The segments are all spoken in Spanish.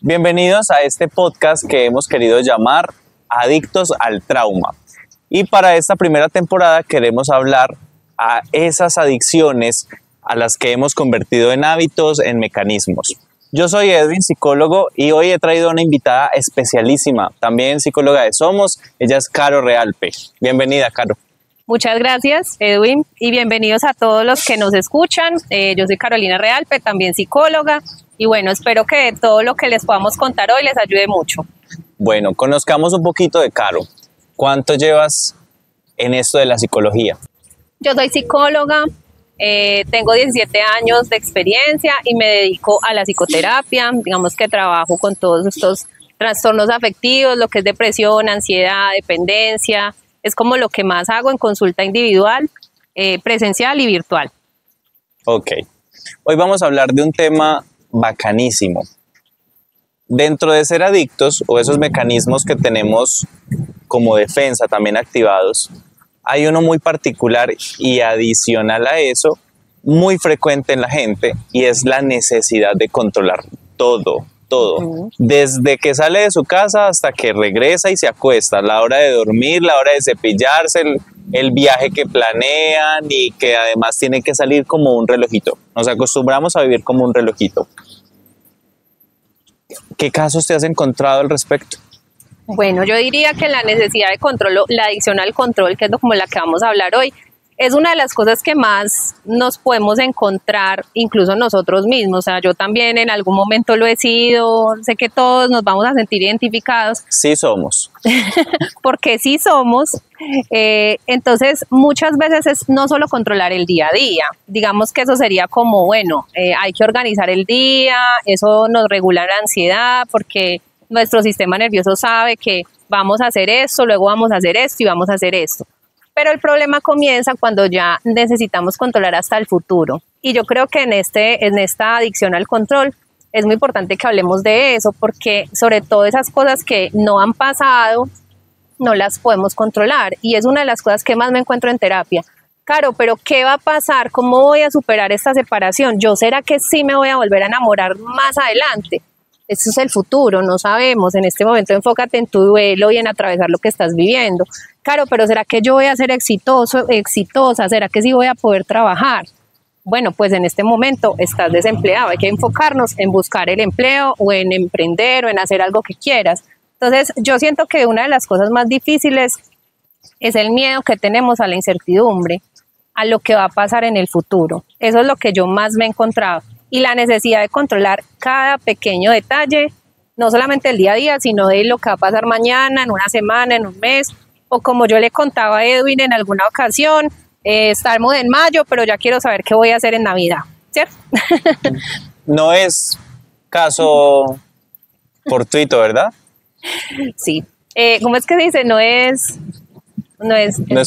Bienvenidos a este podcast que hemos querido llamar Adictos al Trauma. Y para esta primera temporada queremos hablar a esas adicciones a las que hemos convertido en hábitos, en mecanismos. Yo soy Edwin, psicólogo, y hoy he traído a una invitada especialísima, también psicóloga de Somos. Ella es Caro Realpe. Bienvenida, Caro. Muchas gracias, Edwin, y bienvenidos a todos los que nos escuchan. Yo soy Carolina Realpe, también psicóloga, y bueno, espero que todo lo que les podamos contar hoy les ayude mucho. Bueno, conozcamos un poquito de Caro. ¿Cuánto llevas en esto de la psicología? Yo soy psicóloga, tengo 17 años de experiencia y me dedico a la psicoterapia. Digamos que trabajo con todos estos trastornos afectivos, lo que es depresión, ansiedad, dependencia. Es como lo que más hago en consulta individual, presencial y virtual. Ok. Hoy vamos a hablar de un tema bacanísimo. Dentro de ser adictos o esos mecanismos que tenemos como defensa también activados, hay uno muy particular y adicional a eso, muy frecuente en la gente, y es la necesidad de controlar todo. Desde que sale de su casa hasta que regresa y se acuesta, la hora de dormir, la hora de cepillarse, el viaje que planean y que además tiene que salir como un relojito. Nos acostumbramos a vivir como un relojito. ¿Qué casos te has encontrado al respecto? Bueno, yo diría que la necesidad de control, la adicción al control, que es como la que vamos a hablar hoy, es una de las cosas que más nos podemos encontrar incluso nosotros mismos. O sea, yo también en algún momento lo he sido, sé que todos nos vamos a sentir identificados. Sí somos. Porque sí somos. Entonces, muchas veces es no solo controlar el día a día. Digamos que eso sería como, bueno, hay que organizar el día, eso nos regula la ansiedad porque nuestro sistema nervioso sabe que vamos a hacer esto, luego vamos a hacer esto y vamos a hacer esto. Pero el problema comienza cuando ya necesitamos controlar hasta el futuro. Y yo creo que en esta adicción al control es muy importante que hablemos de eso, porque sobre todo esas cosas que no han pasado, no las podemos controlar. Y es una de las cosas que más me encuentro en terapia. Claro, pero ¿qué va a pasar? ¿Cómo voy a superar esta separación? ¿Yo será que sí me voy a volver a enamorar más adelante? Eso es el futuro, no sabemos. En este momento enfócate en tu duelo y en atravesar lo que estás viviendo. Claro, pero ¿será que yo voy a ser exitosa? ¿Será que sí voy a poder trabajar? Bueno, pues en este momento estás desempleado. Hay que enfocarnos en buscar el empleo o en emprender o en hacer algo que quieras. Entonces, yo siento que una de las cosas más difíciles es el miedo que tenemos a la incertidumbre, a lo que va a pasar en el futuro. Eso es lo que yo más me he encontrado. Y la necesidad de controlar cada pequeño detalle, no solamente el día a día, sino de lo que va a pasar mañana, en una semana, en un mes, o como yo le contaba a Edwin en alguna ocasión, estamos en mayo, pero ya quiero saber qué voy a hacer en Navidad, ¿cierto? No es caso fortuito, ¿verdad? Sí. ¿Cómo es que dice? No es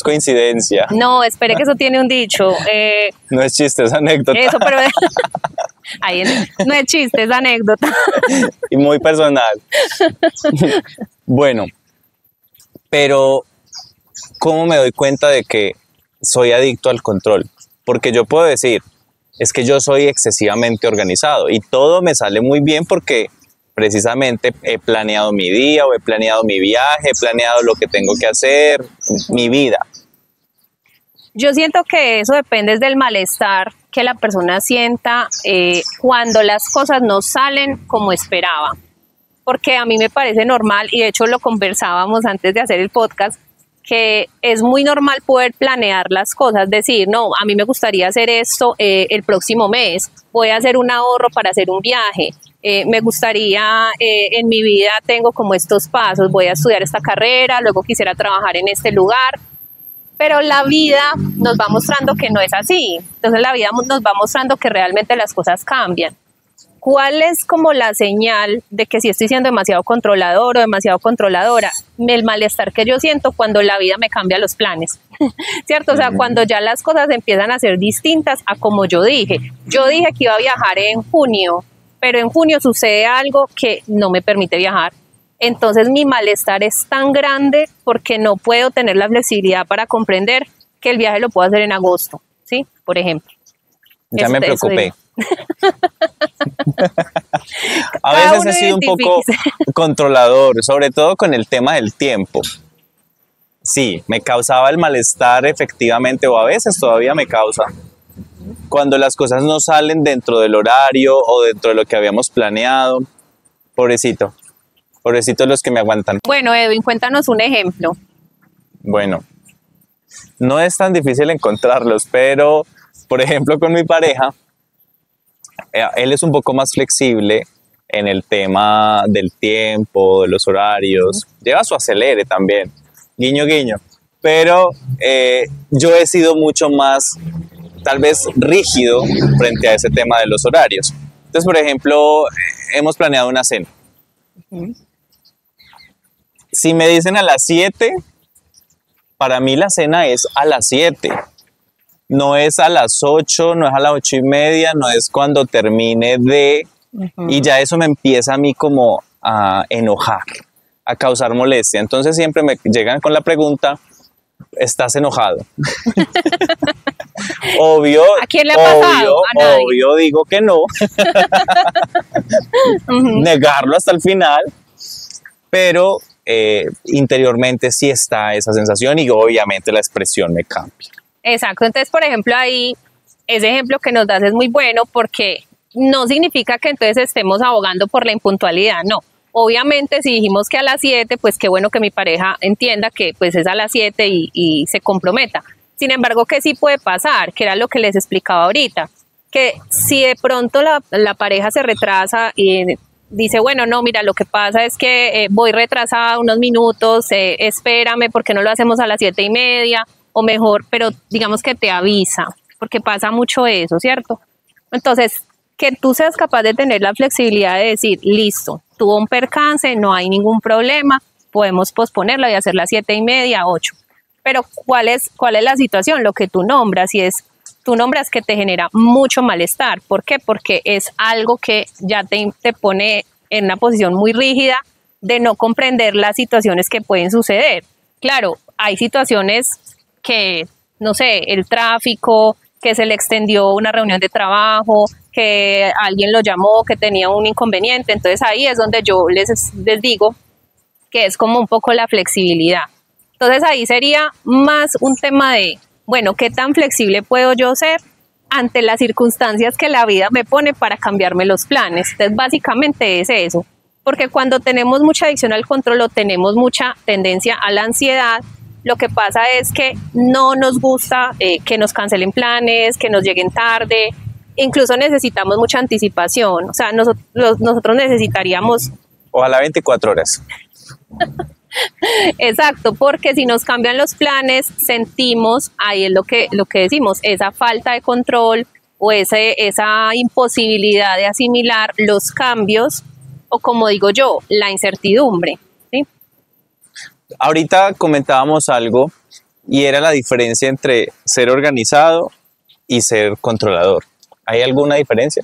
coincidencia. No, espere que eso tiene un dicho. No es chiste, es anécdota. Eso, pero ahí no es chiste, es anécdota. Y muy personal. Bueno, pero ¿cómo me doy cuenta de que soy adicto al control? Porque yo puedo decir, es que yo soy excesivamente organizado y todo me sale muy bien porque precisamente he planeado mi día o he planeado mi viaje, he planeado lo que tengo que hacer, mi vida. Yo siento que eso depende del malestar que la persona sienta cuando las cosas no salen como esperaba. Porque a mí me parece normal, y de hecho lo conversábamos antes de hacer el podcast, que es muy normal poder planear las cosas, decir, no, a mí me gustaría hacer esto el próximo mes, voy a hacer un ahorro para hacer un viaje, me gustaría, en mi vida tengo como estos pasos, voy a estudiar esta carrera, luego quisiera trabajar en este lugar, pero la vida nos va mostrando que no es así. Entonces la vida nos va mostrando que realmente las cosas cambian. ¿Cuál es como la señal de que si estoy siendo demasiado controlador o demasiado controladora? El malestar que yo siento cuando la vida me cambia los planes, ¿cierto? O sea, cuando ya las cosas empiezan a ser distintas a como yo dije. Yo dije que iba a viajar en junio, pero en junio sucede algo que no me permite viajar. Entonces mi malestar es tan grande porque no puedo tener la flexibilidad para comprender que el viaje lo puedo hacer en agosto, ¿sí? Por ejemplo. Ya me preocupé. A Cada veces uno he sido un poco identifíquese. controlador, sobre todo con el tema del tiempo. Sí, me causaba el malestar efectivamente, o a veces todavía me causa, cuando las cosas no salen dentro del horario o dentro de lo que habíamos planeado. Pobrecito, pobrecitos los que me aguantan. Bueno, Edwin, cuéntanos un ejemplo. Bueno, no es tan difícil encontrarlos, pero por ejemplo con mi pareja, él es un poco más flexible en el tema del tiempo, de los horarios, lleva su acelere también, guiño guiño, pero yo he sido mucho más tal vez rígido frente a ese tema de los horarios. Entonces, por ejemplo, hemos planeado una cena. Si me dicen a las 7, para mí la cena es a las 7. No es a las 8, no es a las 8:30, no es cuando termine de... Y ya eso me empieza a mí como a enojar, a causar molestia. Entonces siempre me llegan con la pregunta, ¿estás enojado? Obvio, ¿A quién le ha pasado? A nadie. obvio digo que no. Negarlo hasta el final. Pero interiormente sí está esa sensación y obviamente la expresión me cambia. Exacto, entonces por ejemplo ahí, ese ejemplo que nos das es muy bueno porque no significa que entonces estemos abogando por la impuntualidad, no. Obviamente si dijimos que a las 7, pues qué bueno que mi pareja entienda que pues es a las 7 y se comprometa. Sin embargo, que sí puede pasar, que era lo que les explicaba ahorita, que si de pronto la pareja se retrasa y dice, bueno, no, mira, lo que pasa es que voy retrasada unos minutos, espérame, porque no lo hacemos a las 7:30, o mejor, pero digamos que te avisa, porque pasa mucho eso, ¿cierto? Entonces, que tú seas capaz de tener la flexibilidad de decir, listo, tuvo un percance, no hay ningún problema, podemos posponerlo y hacer las 7:30, 8. Pero ¿cuál es la situación? Lo que tú nombras, tú nombras que te genera mucho malestar. ¿Por qué? Porque es algo que ya te pone en una posición muy rígida de no comprender las situaciones que pueden suceder. Claro, hay situaciones que, no sé, el tráfico, que se le extendió una reunión de trabajo, que alguien lo llamó, que tenía un inconveniente. Entonces ahí es donde yo les digo que es como un poco la flexibilidad. Entonces ahí sería más un tema de, bueno, ¿qué tan flexible puedo yo ser ante las circunstancias que la vida me pone para cambiarme los planes? Entonces básicamente es eso, porque cuando tenemos mucha adicción al control o tenemos mucha tendencia a la ansiedad, lo que pasa es que no nos gusta que nos cancelen planes, que nos lleguen tarde, incluso necesitamos mucha anticipación, o sea, nosotros necesitaríamos... Ojalá 24 horas. Exacto, porque si nos cambian los planes, sentimos, ahí es lo que decimos, esa falta de control o esa imposibilidad de asimilar los cambios, o como digo yo, la incertidumbre, ¿sí? Ahorita comentábamos algo y era la diferencia entre ser organizado y ser controlador. ¿Hay alguna diferencia?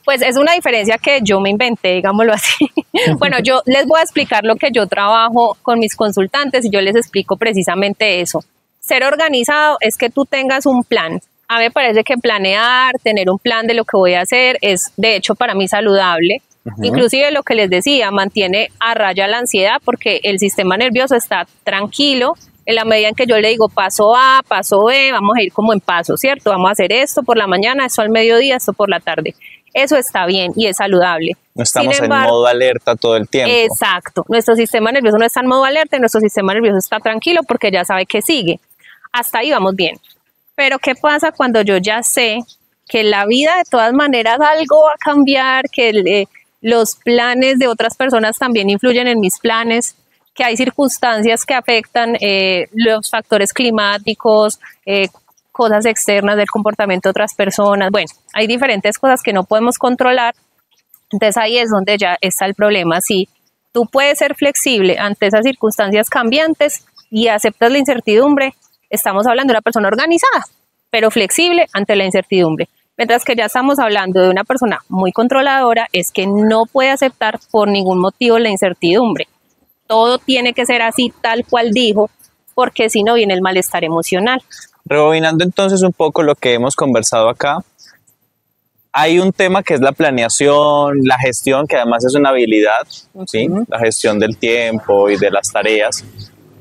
Pues es una diferencia que yo me inventé, digámoslo así. Bueno, yo les voy a explicar lo que yo trabajo con mis consultantes y yo les explico precisamente eso. Ser organizado es que tú tengas un plan. A mí me parece que planear, tener un plan de lo que voy a hacer es de hecho para mí saludable. Inclusive lo que les decía, mantiene a raya la ansiedad porque el sistema nervioso está tranquilo en la medida en que yo le digo paso A, paso B, vamos a ir como en paso, ¿cierto? Vamos a hacer esto por la mañana, esto al mediodía, esto por la tarde. Eso está bien y es saludable. No estamos en modo alerta todo el tiempo. Exacto. Nuestro sistema nervioso no está en modo alerta y nuestro sistema nervioso está tranquilo porque ya sabe que sigue. Hasta ahí vamos bien. Pero ¿qué pasa cuando yo ya sé que la vida de todas maneras algo va a cambiar, que los planes de otras personas también influyen en mis planes, que hay circunstancias que afectan los factores climáticos, cosas externas del comportamiento de otras personas? Bueno, hay diferentes cosas que no podemos controlar. Entonces ahí es donde ya está el problema. Si tú puedes ser flexible ante esas circunstancias cambiantes y aceptas la incertidumbre, estamos hablando de una persona organizada, pero flexible ante la incertidumbre. Mientras que ya estamos hablando de una persona muy controladora, es que no puede aceptar por ningún motivo la incertidumbre. Todo tiene que ser así tal cual dijo, porque si no viene el malestar emocional. Rebobinando entonces un poco lo que hemos conversado acá, hay un tema que es la planeación, la gestión, que además es una habilidad, ¿sí? La gestión del tiempo y de las tareas,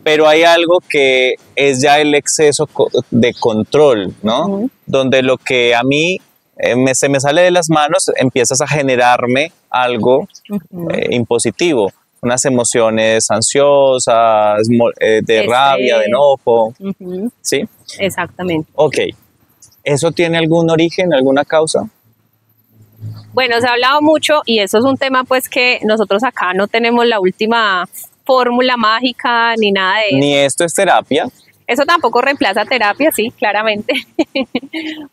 pero hay algo que es ya el exceso de control, ¿no? Donde lo que a mí se me sale de las manos, empiezas a generarme algo impositivo, unas emociones ansiosas, de rabia, de enojo, ¿sí? Exactamente. Ok, ¿eso tiene algún origen, alguna causa? Bueno, se ha hablado mucho y eso es un tema pues que nosotros acá no tenemos la última fórmula mágica ni nada de eso. Ni esto es terapia. Eso tampoco reemplaza terapia, sí, claramente.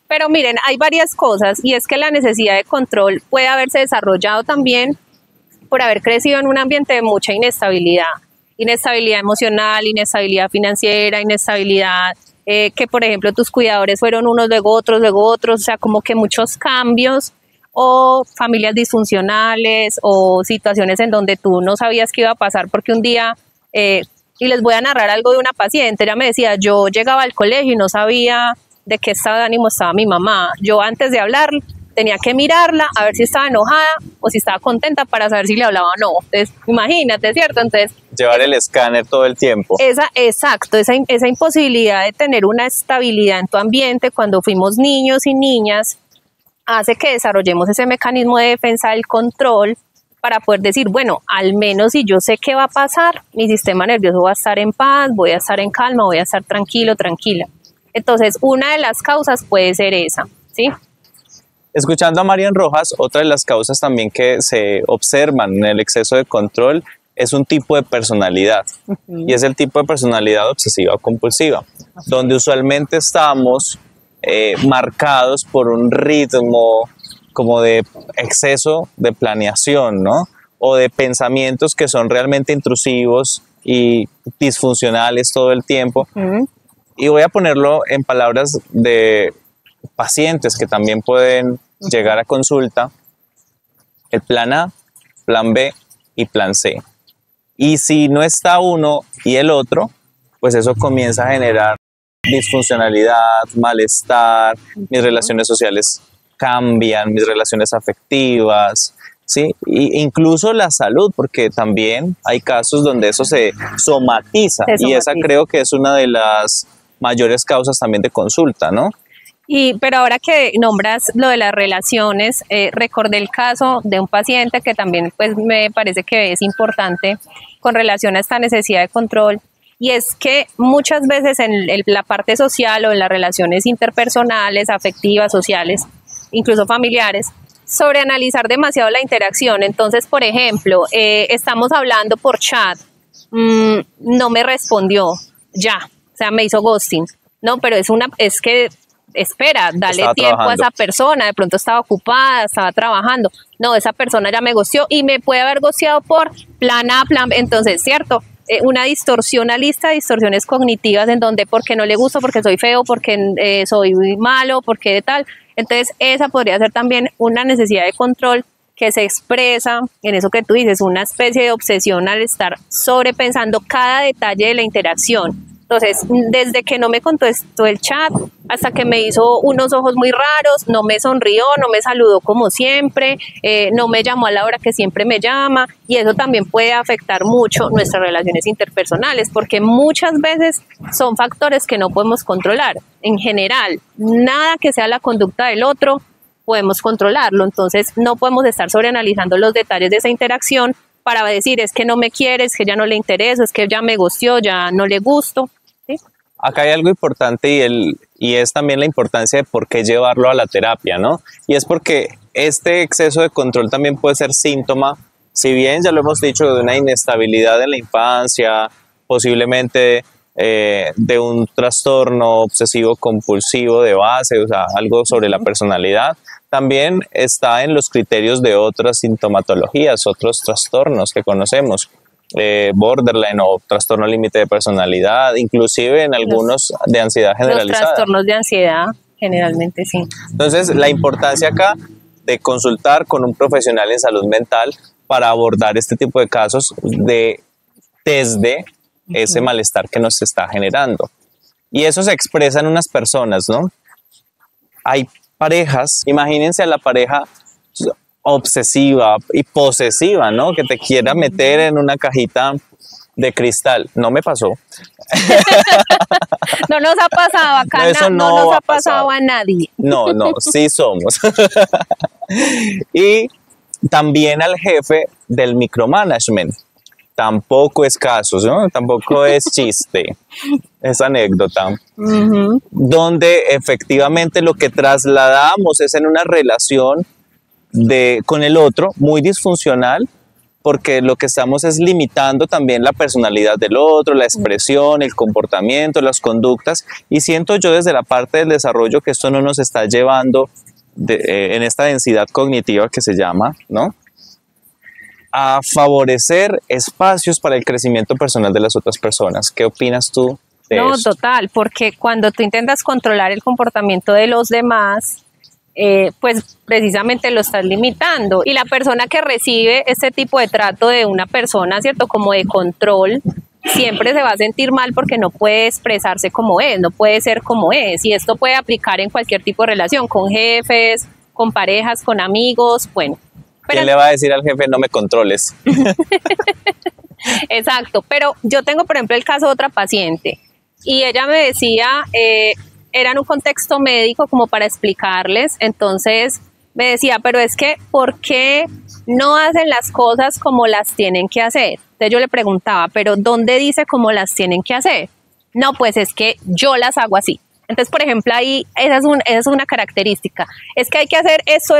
Pero miren, hay varias cosas y es que la necesidad de control puede haberse desarrollado también por haber crecido en un ambiente de mucha inestabilidad. Inestabilidad emocional, inestabilidad financiera, inestabilidad que por ejemplo tus cuidadores fueron unos, luego otros, o sea, como que muchos cambios o familias disfuncionales o situaciones en donde tú no sabías qué iba a pasar porque un día, y les voy a narrar algo de una paciente, ella me decía, yo llegaba al colegio y no sabía de qué estado de ánimo estaba mi mamá, yo antes de hablar tenía que mirarla a ver si estaba enojada o si estaba contenta para saber si le hablaba o no, entonces imagínate, ¿cierto? Entonces llevar el escáner todo el tiempo. Exacto, esa imposibilidad de tener una estabilidad en tu ambiente cuando fuimos niños y niñas hace que desarrollemos ese mecanismo de defensa del control para poder decir, bueno, al menos si yo sé qué va a pasar, mi sistema nervioso va a estar en paz, voy a estar en calma, voy a estar tranquilo, tranquila. Entonces, una de las causas puede ser esa, ¿sí? Escuchando a Marian Rojas, otra de las causas también que se observan en el exceso de control es un tipo de personalidad, y es el tipo de personalidad obsesiva o compulsiva, donde usualmente estamos marcados por un ritmo como de exceso de planeación, ¿no? O de pensamientos que son realmente intrusivos y disfuncionales todo el tiempo. Y voy a ponerlo en palabras de pacientes que también pueden llegar a consulta: el plan A, plan B y plan C. Y si no está uno y el otro, pues eso comienza a generar disfuncionalidad, malestar, mis relaciones sociales cambian, mis relaciones afectivas, ¿sí? E incluso la salud, porque también hay casos donde eso se somatiza, y esa creo que es una de las mayores causas también de consulta, ¿no? Pero ahora que nombras lo de las relaciones, recordé el caso de un paciente que también pues me parece que es importante con relación a esta necesidad de control, y es que muchas veces en la parte social o en las relaciones interpersonales, afectivas, sociales, incluso familiares, sobreanalizar demasiado la interacción. Entonces, por ejemplo, estamos hablando por chat, no me respondió, ya, o sea, me hizo ghosting. No, pero es que espera, dale tiempo a esa persona, de pronto estaba ocupada, estaba trabajando, no, esa persona ya me ghosteó y me puede haber ghosteado por plan A, plan B, entonces, ¿cierto? Una distorsionalista, distorsiones cognitivas en donde porque no le gusto, porque soy feo, porque soy malo, porque de tal, entonces esa podría ser también una necesidad de control que se expresa en eso que tú dices, una especie de obsesión al estar sobrepensando cada detalle de la interacción. Entonces, desde que no me contestó el chat, hasta que me hizo unos ojos muy raros, no me sonrió, no me saludó como siempre, no me llamó a la hora que siempre me llama, y eso también puede afectar mucho nuestras relaciones interpersonales, porque muchas veces son factores que no podemos controlar. En general, nada que sea la conducta del otro podemos controlarlo, entonces no podemos estar sobreanalizando los detalles de esa interacción para decir, es que no me quiere, es que ya no le intereso, es que ya me gustió, ya no le gusto. ¿Sí? Acá hay algo importante, y es también la importancia de por qué llevarlo a la terapia, ¿no? Y es porque este exceso de control también puede ser síntoma, si bien ya lo hemos dicho, de una inestabilidad en la infancia, posiblemente de un trastorno obsesivo compulsivo de base, o sea, algo sobre la personalidad. También está en los criterios de otras sintomatologías, otros trastornos que conocemos. Borderline o trastorno límite de personalidad, inclusive en algunos de ansiedad generalizada. Los trastornos de ansiedad, generalmente sí. Entonces, la importancia acá de consultar con un profesional en salud mental para abordar este tipo de casos desde ese malestar que nos está generando. Y eso se expresa en unas personas, ¿no? Hay parejas, imagínense a la pareja obsesiva y posesiva, ¿no? Que te quiera meter en una cajita de cristal. No me pasó. No nos ha pasado acá, Eso no no nos ha ha pasado a nadie. No, sí somos. Y también al jefe del micromanagement. Tampoco es caso, ¿no? Tampoco es chiste, es anécdota. Donde efectivamente lo que trasladamos es en una relación con el otro muy disfuncional, porque lo que estamos es limitando también la personalidad del otro, la expresión, el comportamiento, las conductas, y siento yo desde la parte del desarrollo que esto no nos está llevando en esta densidad cognitiva que se llama, ¿no?, a favorecer espacios para el crecimiento personal de las otras personas. ¿Qué opinas tú de eso? No, total, porque cuando tú intentas controlar el comportamiento de los demás, pues precisamente lo estás limitando. Y la persona que recibe este tipo de trato de una persona, ¿cierto?, como de control, siempre se va a sentir mal porque no puede expresarse como es, no puede ser como es. Y esto puede aplicar en cualquier tipo de relación, con jefes, con parejas, con amigos, bueno. ¿Quién le va a decir al jefe no me controles? Exacto, pero yo tengo por ejemplo el caso de otra paciente y ella me decía, era en un contexto médico como para explicarles, entonces me decía, pero es que ¿por qué no hacen las cosas como las tienen que hacer? Entonces yo le preguntaba, pero ¿dónde dice cómo las tienen que hacer? No, pues es que yo las hago así. Entonces, por ejemplo, ahí esa es una característica. Es que hay que hacer esto.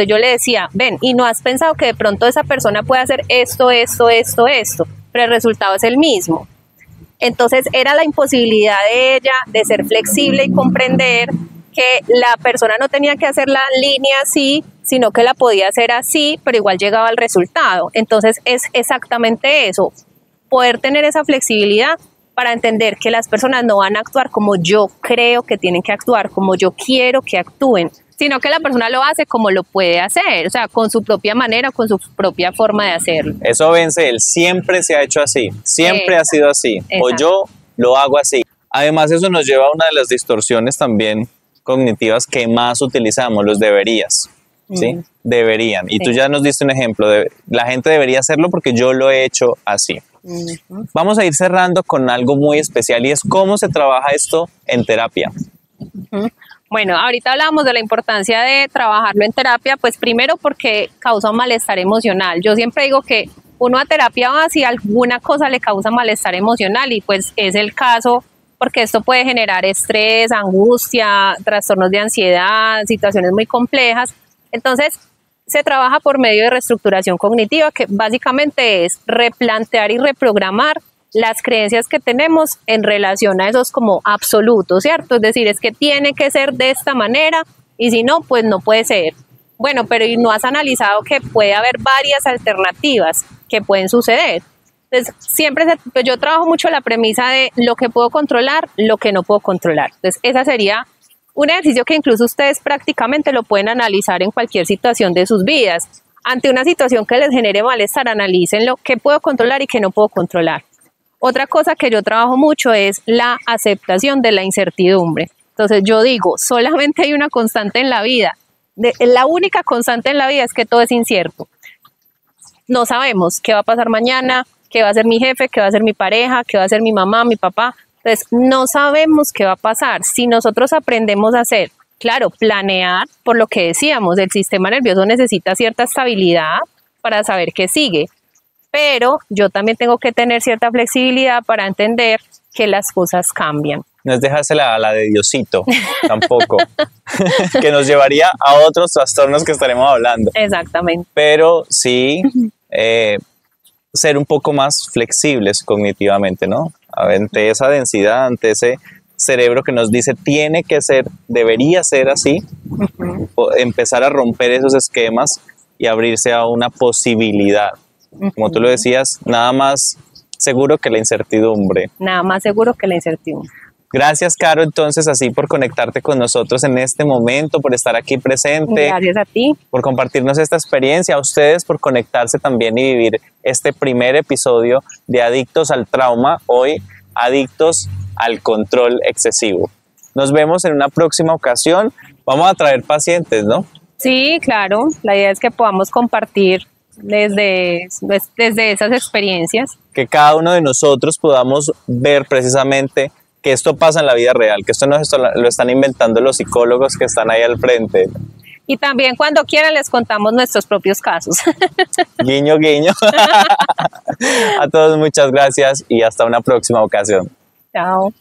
Yo le decía, ven, ¿y no has pensado que de pronto esa persona puede hacer esto? Pero el resultado es el mismo. Entonces, era la imposibilidad de ella de ser flexible y comprender que la persona no tenía que hacer la línea así, sino que la podía hacer así, pero igual llegaba al resultado. Entonces, es exactamente eso, poder tener esa flexibilidad para entender que las personas no van a actuar como yo creo que tienen que actuar, como yo quiero que actúen, sino que la persona lo hace como lo puede hacer, o sea, con su propia manera, con su propia forma de hacerlo. Eso vence, él siempre se ha hecho así, siempre ha sido así, o yo lo hago así. Además, eso nos lleva a una de las distorsiones también cognitivas que más utilizamos, los deberías, ¿sí? Deberían. Y tú ya nos diste un ejemplo, la gente debería hacerlo porque yo lo he hecho así. Vamos a ir cerrando con algo muy especial y es cómo se trabaja esto en terapia. Bueno, ahorita hablábamos de la importancia de trabajarlo en terapia, pues primero porque causa un malestar emocional. Yo siempre digo que uno a terapia va si alguna cosa le causa malestar emocional y pues es el caso porque esto puede generar estrés, angustia, trastornos de ansiedad, situaciones muy complejas. Entonces, se trabaja por medio de reestructuración cognitiva, que básicamente es replantear y reprogramar las creencias que tenemos en relación a esos como absolutos, ¿cierto? Es decir, es que tiene que ser de esta manera y si no, pues no puede ser. Bueno, pero ¿y no has analizado que puede haber varias alternativas que pueden suceder? Entonces, pues yo trabajo mucho la premisa de lo que puedo controlar, lo que no puedo controlar. Entonces, esa sería un ejercicio que incluso ustedes prácticamente lo pueden analizar en cualquier situación de sus vidas. Ante una situación que les genere malestar, analicen lo que puedo controlar y que no puedo controlar. Otra cosa que yo trabajo mucho es la aceptación de la incertidumbre. Entonces yo digo, solamente hay una constante en la vida. La única constante en la vida es que todo es incierto. No sabemos qué va a pasar mañana, qué va a ser mi jefe, qué va a ser mi pareja, qué va a ser mi mamá, mi papá. Entonces, no sabemos qué va a pasar. Si nosotros aprendemos a hacer, claro, planear, por lo que decíamos, el sistema nervioso necesita cierta estabilidad para saber qué sigue. Pero yo también tengo que tener cierta flexibilidad para entender que las cosas cambian. No es dejársela a la de Diosito, tampoco, que nos llevaría a otros trastornos que estaremos hablando. Exactamente. Pero sí, ser un poco más flexibles cognitivamente, ¿no? Ante esa densidad, ante ese cerebro que nos dice tiene que ser, debería ser así, empezar a romper esos esquemas y abrirse a una posibilidad. Como tú lo decías, nada más seguro que la incertidumbre. Nada más seguro que la incertidumbre. Gracias, Caro, entonces, así por conectarte con nosotros en este momento, por estar aquí presente. Gracias a ti. Por compartirnos esta experiencia, a ustedes por conectarse también y vivir este primer episodio de Adictos al Trauma, hoy Adictos al Control Excesivo. Nos vemos en una próxima ocasión. Vamos a traer pacientes, ¿no? Sí, claro, la idea es que podamos compartir desde esas experiencias. Que cada uno de nosotros podamos ver precisamente que esto pasa en la vida real, que esto no lo están inventando los psicólogos que están ahí al frente. Y también cuando quieran les contamos nuestros propios casos. Guiño, guiño. A todos muchas gracias y hasta una próxima ocasión. Chao.